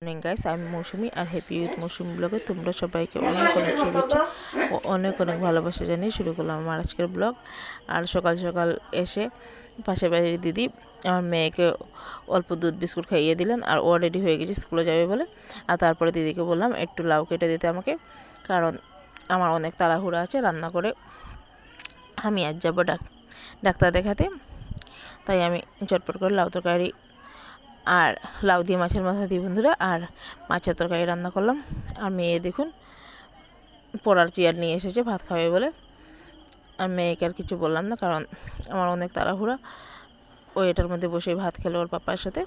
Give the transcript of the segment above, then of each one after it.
Morning guys, আমি মৌসুমি আর happy with মৌসুমি ব্লগে তোমরা সবাইকে অনেক অনেক শুভেচ্ছা ও অনেক অনেক ভালোবাসা জানিয়ে শুরু করলাম আমার আজকের ব্লগ। আর সকাল সকাল এসে পাশের বাড়ির দিদি আমার মেয়েকে অল্প দুধ বিস্কুট খাইয়ে দিলেন, আর ও রেডি হয়ে গেছে স্কুলে যাবে বলে। আর তারপরে দিদিকে বললাম একটু লাউ কেটে দিতে আমাকে, কারণ আমার অনেক তাড়াহুড়া আছে রান্না করে। আমি আজ যাবো ডাক্তার দেখাতে, তাই আমি চটপট করে লাউ তরকারি আর লাউ দিয়ে মাছের মাথা দিয়ে বন্ধুরা আর মাছের তরকারি রান্না করলাম। আর মেয়ে দেখুন পড়ার চেয়ার নিয়ে এসেছে ভাত খাবে বলে। আর মেয়েকে আর কিছু বললাম না, কারণ আমার অনেক তাড়াহুড়া। ও এটার মধ্যে বসে ভাত খেলো ওর পাপার সাথে।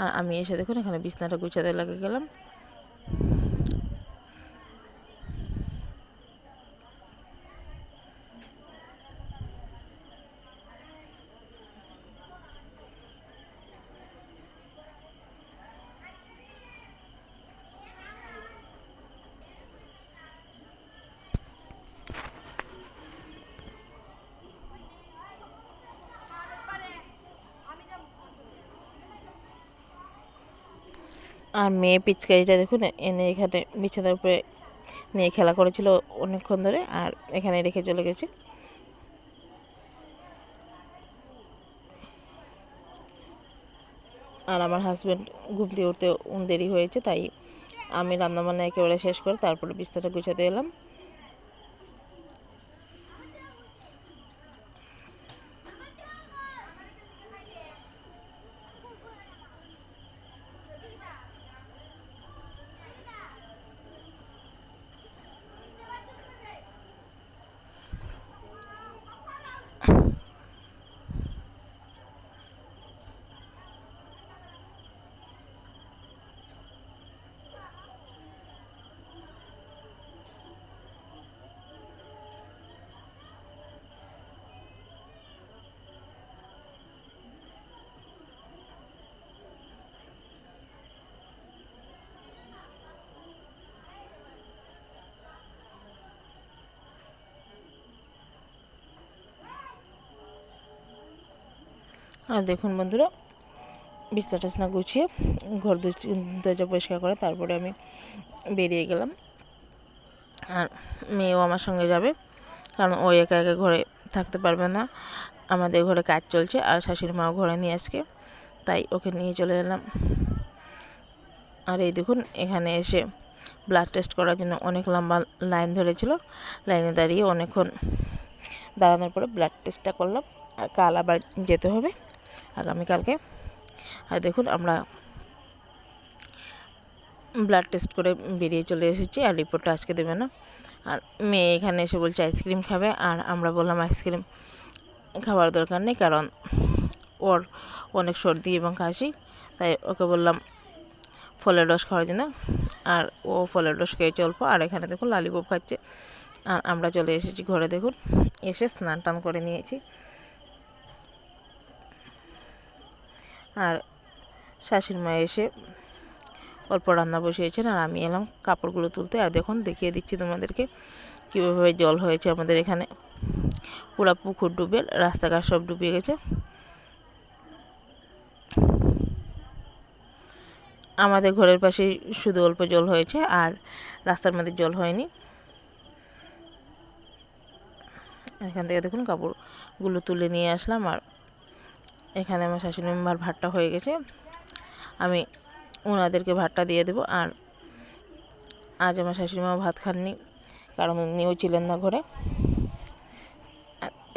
আর আমি এসে দেখুন এখানে বিছনাটা গুছাতে লেগে গেলাম। আর মেয়ে পিচকারিটা দেখুন এনে এখানে বিছানার উপরে নিয়ে খেলা করেছিল অনেকক্ষণ ধরে, আর এখানে রেখে চলে গেছে। আর আমার হাজব্যান্ড ঘুম দিয়ে উঠতে দেরি হয়েছে, তাই আমি রান্নাবান্না একেবারে শেষ করে তারপরে বিছানাটা গুছাতে এলাম। আর দেখুন বন্ধুরা বিছনা টিছনা গুছিয়ে ঘর দরজা পরিষ্কার করে তারপরে আমি বেরিয়ে গেলাম। আর মেয়েও আমার সঙ্গে যাবে, কারণ ও একা একা ঘরে থাকতে পারবে না। আমাদের ঘরে কাজ চলছে আর শাশুড়ি মাও ঘরে নিয়ে আজকে, তাই ওকে নিয়ে চলে এলাম। আর এই দেখুন এখানে এসে ব্লাড টেস্ট করার জন্য অনেক লম্বা লাইন ধরেছিল। লাইনে দাঁড়িয়ে অনেকক্ষণ দাঁড়ানোর পরে ব্লাড টেস্টটা করলাম। আর কাল আবার যেতে হবে আগামীকালকে। আর দেখুন আমরা ব্লাড টেস্ট করে বেরিয়ে চলে এসেছি, আর রিপোর্টটা আজকে দেবে না। আর মেয়ে এখানে এসে বলছে আইসক্রিম খাবে, আর আমরা বললাম আইসক্রিম খাওয়ার দরকার নেই, কারণ ওর অনেক সর্দি এবং কাশি, তাই ওকে বললাম ফলের রস খাওয়ার জন্য। আর ও ফলের রস খেয়েছে অল্প। আর এখানে দেখুন লালিপপ খাচ্ছে। আর আমরা চলে এসেছি ঘরে, দেখুন এসে স্নান টান করে নিয়েছি। আর শাশুড়ি মা এসে অল্প রান্না বসিয়েছেন, আর আমি এলাম কাপড়গুলো তুলতে। আর দেখুন দেখিয়ে দিচ্ছি তোমাদেরকে কীভাবে জল হয়েছে আমাদের এখানে। পুরা পুকুর ডুবে, রাস্তাঘাট সব ডুবে গেছে। আমাদের ঘরের পাশে শুধু অল্প জল হয়েছে, আর রাস্তার মধ্যে জল হয়নি। এখান থেকে দেখুন কাপড়গুলো তুলে নিয়ে আসলাম। আর এখানে আমার শাশুড়ি মার ভাতটা হয়ে গেছে, আমি ওনাদেরকে ভাতটা দিয়ে দেবো। আর আজ আমার শাশুড়ি মা ভাত খাননি, কারণ উনিও ছিলেন না ঘরে।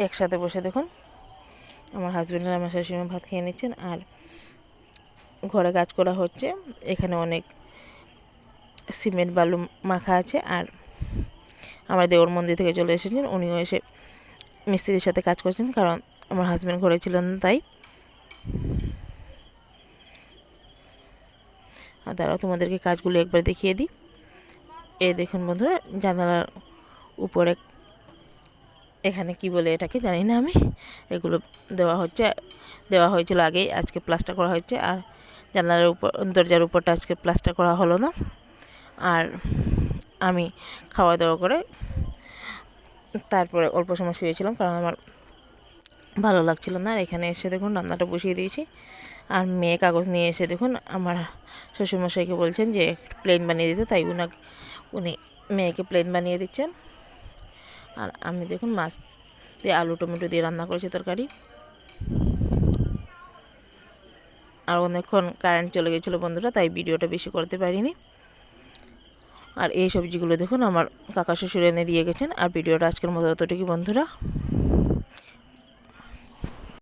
একসাথে বসে দেখুন আমার হাজব্যান্ড আর আমার শাশুড়ি মা ভাত খেয়ে নিচ্ছেন। আর ঘরে কাজ করা হচ্ছে, এখানে অনেক সিমেন্ট বালু মাখা আছে। আর আমার দেওর মন্দির থেকে চলে এসেছেন, উনিও এসে মিস্ত্রির সাথে কাজ করছেন, কারণ আমার হাজব্যান্ড ঘরে ছিলেন না তাই। আর তারাও তোমাদেরকে কাজগুলো একবার দেখিয়ে দিই। এই দেখুন বন্ধুরা জানালার উপরে, এখানে কি বলে এটাকে জানি না আমি, এগুলো দেওয়া হয়েছিল আগেই, আজকে প্লাস্টার করা হয়েছে। আর জানালার উপর দরজার উপরটা আজকে প্লাস্টার করা হলো না। আর আমি খাওয়া দাওয়া করে তারপরে অল্প সময় শুয়েছিলাম, কারণ আমার ভালো লাগছিল না। আর এখানে এসে দেখুন রান্নাটা বসিয়ে দিয়েছি। আর মেয়ে কাগজ নিয়ে এসে দেখুন আমার শ্বশুরমশাইকে বলছেন যে প্লেন বানিয়ে দিতে, তাই উনি মেয়েকে প্লেন বানিয়ে দিচ্ছেন। আর আমি দেখুন মাছ দিয়ে আলু টমেটো দিয়ে রান্না করেছি তরকারি। আর অনেকক্ষণ কারেন্ট চলে গেছিলো বন্ধুরা, তাই ভিডিওটা বেশি করতে পারিনি। আর এই সবজিগুলো দেখুন আমার কাকা শ্বশুর এনে দিয়ে গেছেন। আর ভিডিওটা আজকের মতো এতটুকু বন্ধুরা।